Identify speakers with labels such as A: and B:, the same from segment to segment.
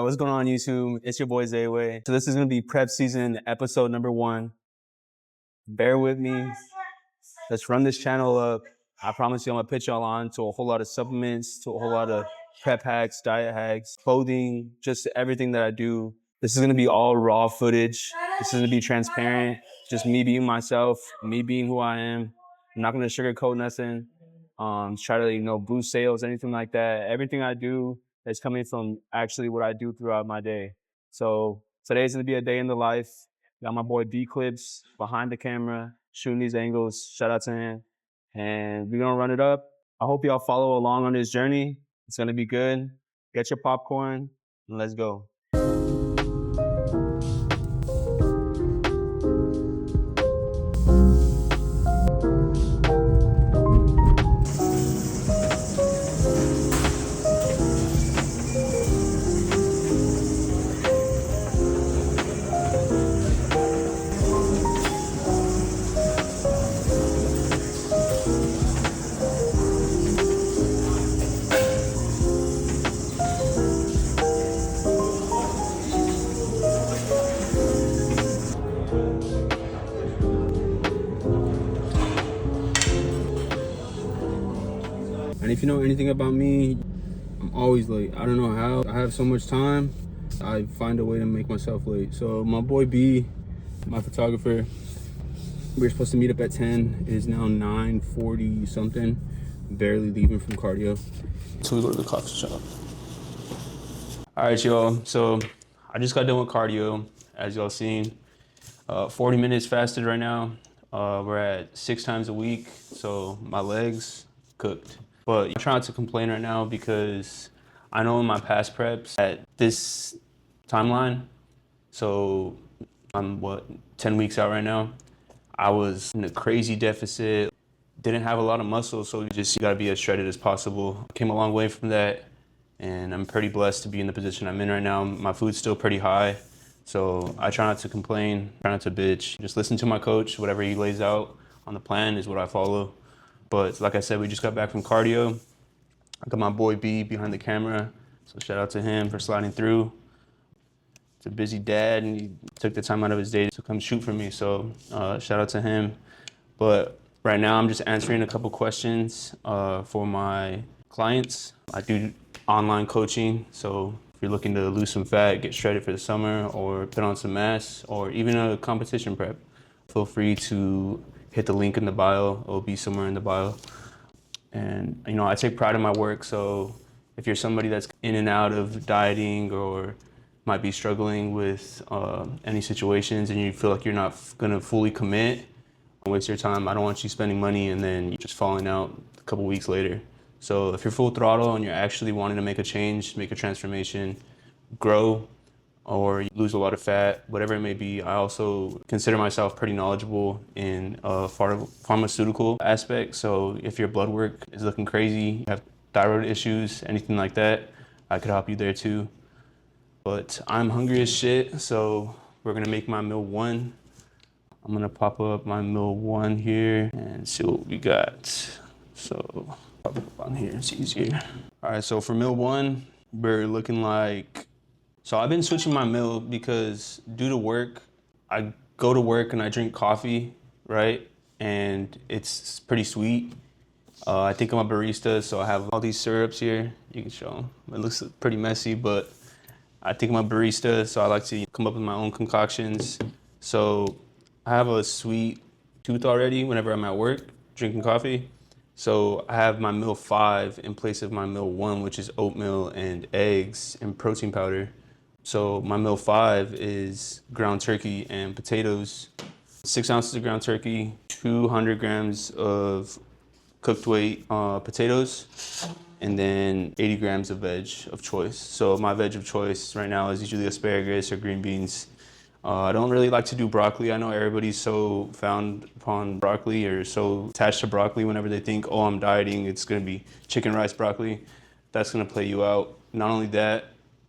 A: What's going on YouTube? It's your boy Zay.way. So this is gonna be prep season episode number 1. Bear with me. Let's run this channel up. I promise you I'm gonna put y'all on to a whole lot of supplements, to a whole lot of prep hacks, diet hacks, clothing, just everything that I do. This is gonna be all raw footage. This is gonna be transparent. Just me being myself, me being who I am. I'm not gonna sugarcoat nothing. Try to, boost sales, anything like that. Everything I do is coming from actually what I do throughout my day. So today's gonna be a day in the life. Got my boy B-Clips behind the camera, shooting these angles. Shout out to him. And we're gonna run it up. I hope y'all follow along on this journey. It's gonna be good. Get your popcorn and let's go. And if you know anything about me, I'm always late. I don't know how. I have so much time. I find a way to make myself late. So my boy B, my photographer, we were supposed to meet up at 10. It is now 9:40 something. Barely leaving from cardio. So we go to the coffee shop. All right, y'all. So I just got done with cardio, as y'all seen. 40 minutes fasted right now. We're at 6 times a week. So my legs cooked. But I'm trying not to complain right now because I know in my past preps at this timeline, so I'm 10 weeks out right now, I was in a crazy deficit, didn't have a lot of muscle, so you gotta be as shredded as possible. Came a long way from that, and I'm pretty blessed to be in the position I'm in right now. My food's still pretty high, so I try not to complain, try not to bitch. Just listen to my coach, whatever he lays out on the plan is what I follow. But like I said, we just got back from cardio. I got my boy B behind the camera, so shout out to him for sliding through. He's a busy dad, and he took the time out of his day to come shoot for me, so shout out to him. But right now, I'm just answering a couple questions for my clients. I do online coaching, so if you're looking to lose some fat, get shredded for the summer, or put on some mass, or even a competition prep, feel free to hit the link in the bio. It'll be somewhere in the bio. And I take pride in my work, so if you're somebody that's in and out of dieting or might be struggling with any situations and you feel like you're not gonna fully commit, don't waste your time. I don't want you spending money and then you're just falling out a couple weeks later. So if you're full throttle and you're actually wanting to make a change, make a transformation, grow, or you lose a lot of fat, whatever it may be. I also consider myself pretty knowledgeable in pharmaceutical aspect. So if your blood work is looking crazy, you have thyroid issues, anything like that, I could help you there too. But I'm hungry as shit, so we're gonna make my meal 1. I'm gonna pop up my meal 1 here and see what we got. So pop it up on here, it's easier. All right, so for meal 1, we're looking like, so I've been switching my meal because due to work, I go to work and I drink coffee, right? And it's pretty sweet. I think I'm a barista, so I have all these syrups here. You can show them. It looks pretty messy, but I think I'm a barista, so I like to come up with my own concoctions. So I have a sweet tooth already whenever I'm at work drinking coffee. So I have my meal 5 in place of my meal 1, which is oatmeal and eggs and protein powder. So my meal 5 is ground turkey and potatoes, 6 ounces of ground turkey, 200 grams of cooked weight potatoes, and then 80 grams of veg of choice. So my veg of choice right now is usually asparagus or green beans. I don't really like to do broccoli. I know everybody's so found upon broccoli or so attached to broccoli whenever they think, oh, I'm dieting, it's gonna be chicken rice broccoli. That's gonna play you out. Not only that,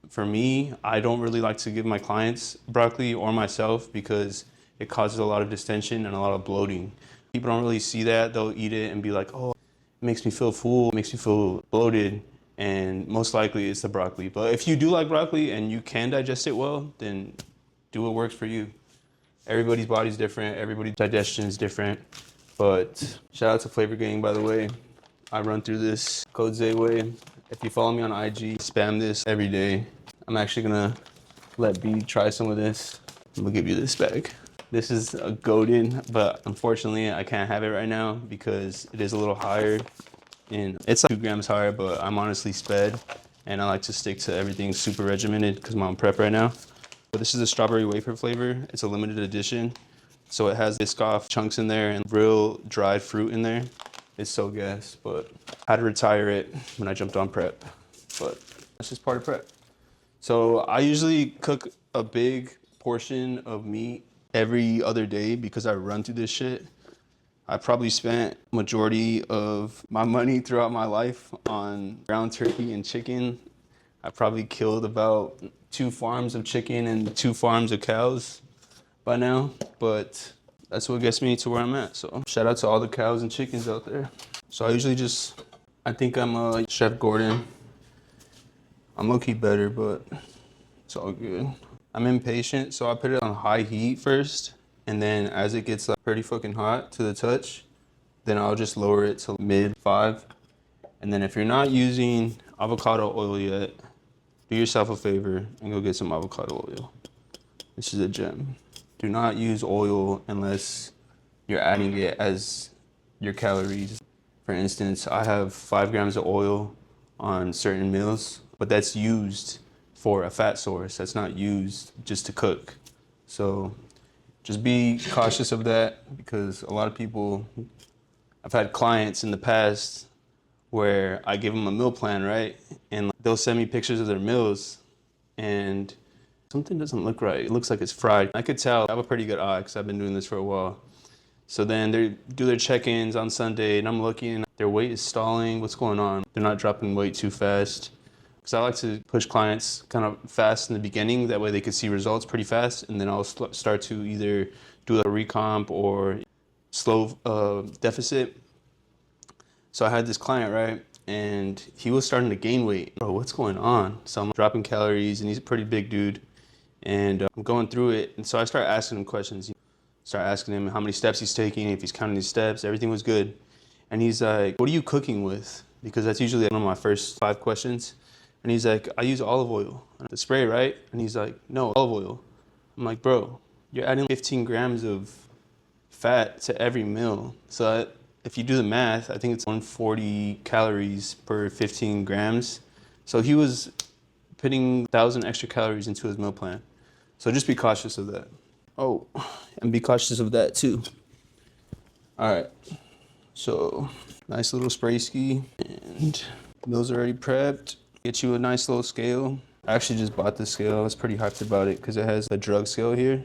A: for me, I don't really like to give my clients broccoli or myself because it causes a lot of distension and a lot of bloating. People don't really see that. They'll eat it and be like, oh, it makes me feel full, it makes me feel bloated. and most likely it's the broccoli. But if you do like broccoli and you can digest it well, then do what works for you. Everybody's body's different, everybody's digestion is different. But shout out to Flavor Gang, by the way. I run through this code Zay.Way. If you follow me on IG, spam this every day. I'm actually gonna let B try some of this. I'm gonna give you this bag. This is a golden, but unfortunately I can't have it right now because it is a little higher. And it's like 2 grams higher, but I'm honestly sped and I like to stick to everything super regimented because I'm on prep right now. But this is a strawberry wafer flavor. It's a limited edition. So it has Biscoff chunks in there and real dried fruit in there. It's so gas, but I had to retire it when I jumped on prep. But that's just part of prep. So I usually cook a big portion of meat every other day because I run through this shit. I probably spent majority of my money throughout my life on ground turkey and chicken. I probably killed about 2 farms of chicken and 2 farms of cows by now, but that's what gets me to where I'm at. So shout out to all the cows and chickens out there. So I usually I think I'm a Chef Gordon. I'm low-key better, but it's all good. I'm impatient, so I put it on high heat first, and then as it gets like pretty fucking hot to the touch, then I'll just lower it to mid 5. And then if you're not using avocado oil yet, do yourself a favor and go get some avocado oil. This is a gem. Do not use oil unless you're adding it as your calories. For instance, I have 5 grams of oil on certain meals, but that's used for a fat source. That's not used just to cook. So just be cautious of that because a lot of people, I've had clients in the past where I give them a meal plan, right? And they'll send me pictures of their meals and something doesn't look right. It looks like it's fried. I could tell. I have a pretty good eye because I've been doing this for a while. So then they do their check-ins on Sunday and I'm looking, their weight is stalling. What's going on? They're not dropping weight too fast. Because I like to push clients kind of fast in the beginning. That way they can see results pretty fast. And then I'll start to either do a recomp or slow deficit. So I had this client, right? And he was starting to gain weight. Bro, what's going on? So I'm dropping calories and he's a pretty big dude. And I'm going through it. And so I start asking him questions. Start asking him how many steps he's taking, if he's counting his steps, everything was good. And he's like, what are you cooking with? Because that's usually one of my first 5 questions. And he's like, I use olive oil. The spray, right? And he's like, no, olive oil. I'm like, bro, you're adding 15 grams of fat to every meal. So if you do the math, I think it's 140 calories per 15 grams. So he was putting 1,000 extra calories into his meal plan. So just be cautious of that. Oh, and be cautious of that too. All right, so nice little spray ski and meals already prepped. Get you a nice little scale. I actually just bought this scale. I was pretty hyped about it because it has a drug scale here.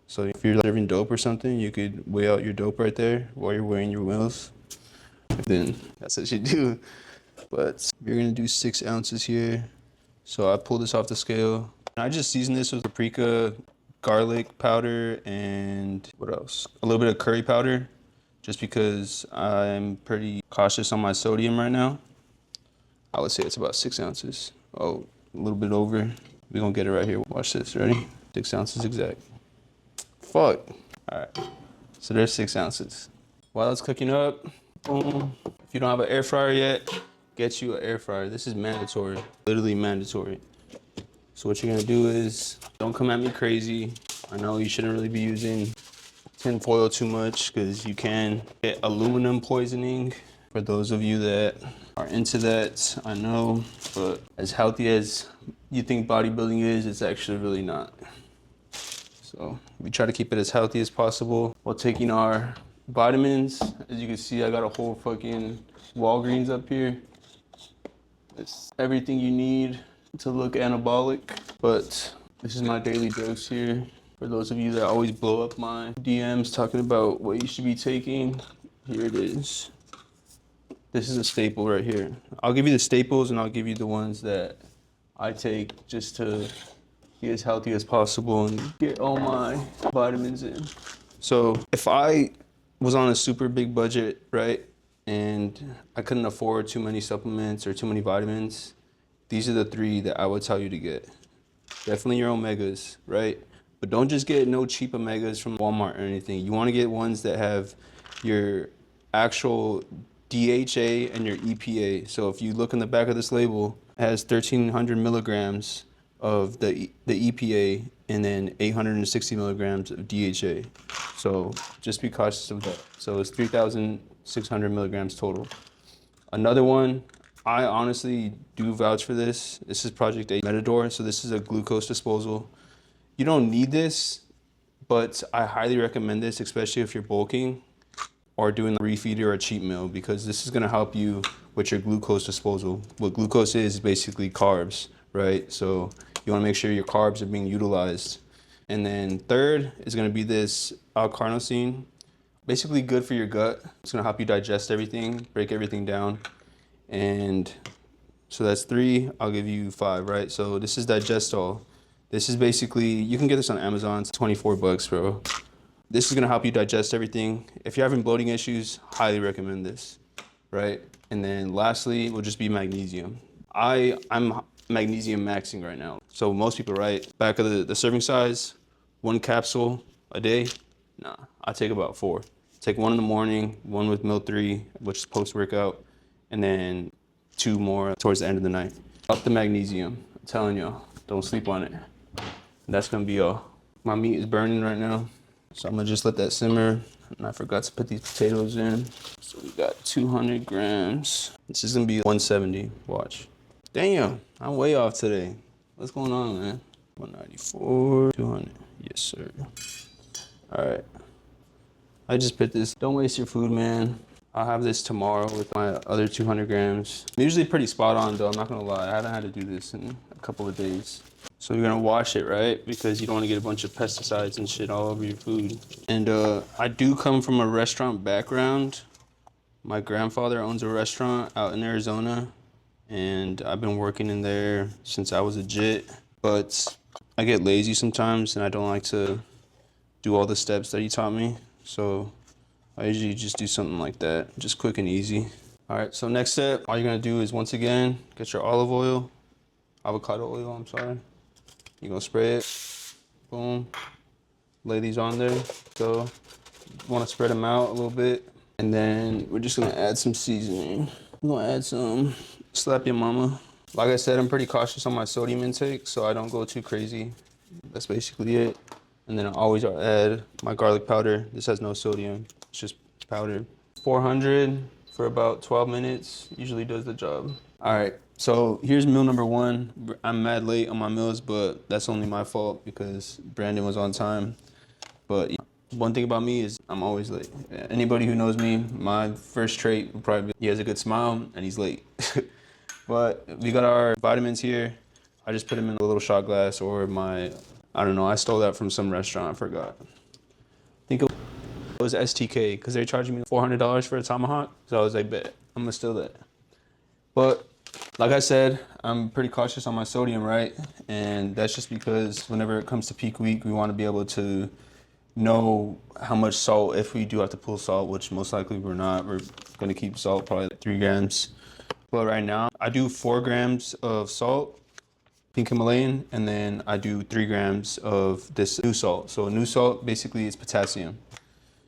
A: So if you're serving dope or something, you could weigh out your dope right there while you're weighing your meals. Then that's what you do. But you're gonna do 6 ounces here. So I pulled this off the scale. I just seasoned this with paprika, garlic powder, and what else? A little bit of curry powder, just because I'm pretty cautious on my sodium right now. I would say it's about 6 ounces. Oh, a little bit over. We're gonna get it right here. Watch this, ready? 6 ounces exact. Fuck. All right, so there's 6 ounces. While it's cooking up, boom. If you don't have an air fryer yet, get you an air fryer. This is mandatory, literally mandatory. So what you're gonna do is, don't come at me crazy. I know you shouldn't really be using tin foil too much because you can get aluminum poisoning. For those of you that are into that, I know, but as healthy as you think bodybuilding is, it's actually really not. So we try to keep it as healthy as possible while taking our vitamins. As you can see, I got a whole fucking Walgreens up here. It's everything you need to look anabolic, but this is my daily dose here. For those of you that always blow up my DMs talking about what you should be taking, here it is. This is a staple right here. I'll give you the staples and I'll give you the ones that I take just to be as healthy as possible and get all my vitamins in. So if I was on a super big budget, right, and I couldn't afford too many supplements or too many vitamins, these are the 3 that I would tell you to get. Definitely your omegas, right? But don't just get no cheap omegas from Walmart or anything. You want to get ones that have your actual DHA and your EPA. So if you look in the back of this label, it has 1,300 milligrams of the EPA and then 860 milligrams of DHA. So just be cautious of that. So it's 3,600 milligrams total. Another one, I honestly do vouch for this. This is Project A Metador. So this is a glucose disposal. You don't need this, but I highly recommend this, especially if you're bulking or doing a refeed or a cheat meal, because this is gonna help you with your glucose disposal. What glucose is basically carbs, right? So you wanna make sure your carbs are being utilized. And then third is gonna be this L-carnosine. Basically good for your gut. It's gonna help you digest everything, break everything down. And so that's 3, I'll give you 5, right? So this is Digestol. This is basically, you can get this on Amazon, it's 24 bucks, bro. This is gonna help you digest everything. If you're having bloating issues, highly recommend this, right? And then lastly will just be magnesium. I'm magnesium maxing right now. So most people, right, back of the serving size, 1 capsule a day. Nah, I take about 4. Take 1 in the morning, 1 with meal 3, which is post-workout, and then 2 more towards the end of the night. Up the magnesium, I'm telling y'all, don't sleep on it. That's gonna be all. My meat is burning right now, so I'm gonna just let that simmer. And I forgot to put these potatoes in. So we got 200 grams. This is gonna be 170, watch. Damn, I'm way off today. What's going on, man? 194, 200, yes sir. All right, I just put this. Don't waste your food, man. I'll have this tomorrow with my other 200 grams. I'm usually pretty spot on though, I'm not gonna lie. I haven't had to do this in a couple of days. So you're gonna wash it, right? Because you don't wanna get a bunch of pesticides and shit all over your food. And I do come from a restaurant background. My grandfather owns a restaurant out in Arizona, and I've been working in there since I was a jit. But I get lazy sometimes, and I don't like to do all the steps that he taught me. So I usually just do something like that, just quick and easy. All right, so next step, all you're gonna do is once again, get your olive oil, avocado oil, I'm sorry. You're gonna spray it, boom, lay these on there. So you wanna spread them out a little bit. And then we're just gonna add some seasoning. I'm gonna add some Slap Your Mama. Like I said, I'm pretty cautious on my sodium intake, so I don't go too crazy. That's basically it. And then I always add my garlic powder. This has no sodium, it's just powder. 400 for about 12 minutes, usually does the job. All right, so here's meal number 1. I'm mad late on my meals, but that's only my fault because Brandon was on time. But one thing about me is I'm always late. Anybody who knows me, my first trait would probably be he has a good smile and he's late. But we got our vitamins here. I just put them in a little shot glass or I don't know, I stole that from some restaurant, I forgot. I think it was STK because they're charging me $400 for a tomahawk. So I was like, bet, I'm gonna steal that. But like I said, I'm pretty cautious on my sodium, right? And that's just because whenever it comes to peak week, we want to be able to know how much salt, if we do have to pull salt, which most likely we're not. We're gonna keep salt probably like 3 grams. But right now, I do 4 grams of salt, pink Himalayan, and then I do 3 grams of this new salt. So new salt basically is potassium.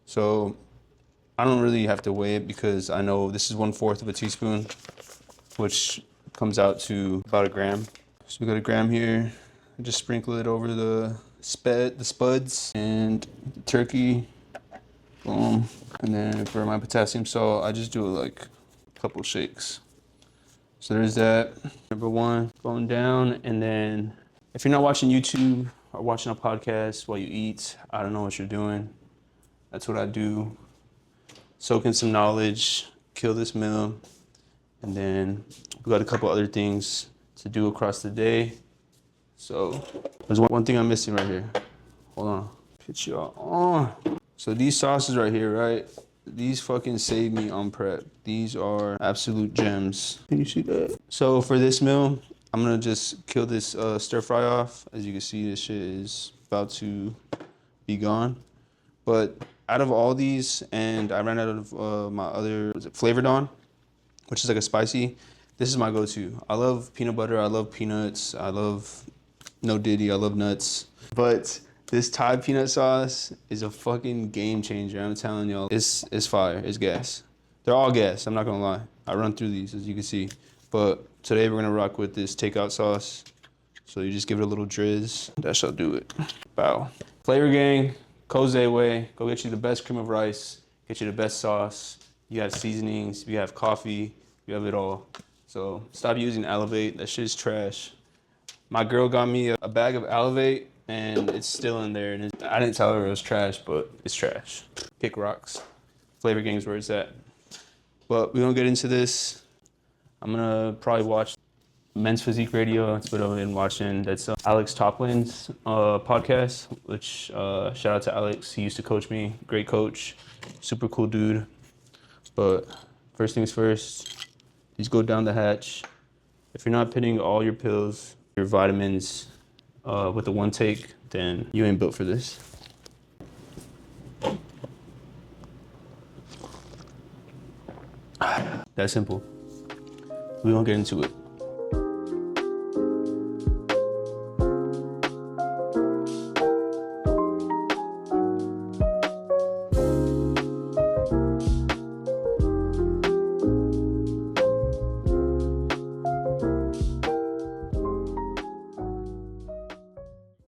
A: So I don't really have to weigh it because I know this is 1/4 of a teaspoon, which comes out to about 1 gram. So we got 1 gram here. Just sprinkle it over the spuds and the turkey. Boom. And then for my potassium salt, I just do like a couple shakes. So there's that. Number 1 going down. And then if you're not watching YouTube or watching a podcast while you eat, I don't know what you're doing. That's what I do. Soak in some knowledge, kill this meal. And then we got a couple other things to do across the day. So there's one thing I'm missing right here. Hold on. Put y'all on. So these sauces right here, right? These fucking save me on prep. These are absolute gems. Can you see that? So for this meal, I'm gonna just kill this stir fry off. As you can see, this shit is about to be gone. But Out of all these, and I ran out of my other, was it Flavor Dawn, which is like a spicy. This is my go-to. I love peanut butter. I love peanuts. I love No Diddy. I love nuts. But this Thai peanut sauce is a fucking game changer. I'm telling y'all, it's fire. It's gas. They're all gas. I'm not gonna lie. I run through these, as you can see. But today we're gonna rock with this takeout sauce. So you just give it a little drizz. That shall do it. Bow. Flavor Gang, Zay.way. Go get you the best cream of rice. Get you the best sauce. You have seasonings. You have coffee. You have it all. So stop using Elevate. That shit's trash. My girl got me a bag of Elevate, and it's still in there. And I didn't tell her it was trash, but it's trash. Kick rocks. Flavor Gang's where it's at. But we're gonna get into this. I'm gonna probably watch Men's Physique Radio. That's what I've been watching. That's Alex Toplin's podcast, which shout out to Alex. He used to coach me. Great coach. Super cool dude. But first things first, these go down the hatch. If you're not pitting all your pills, your vitamins with the one take, then you ain't built for this. That simple. We gonna get into it.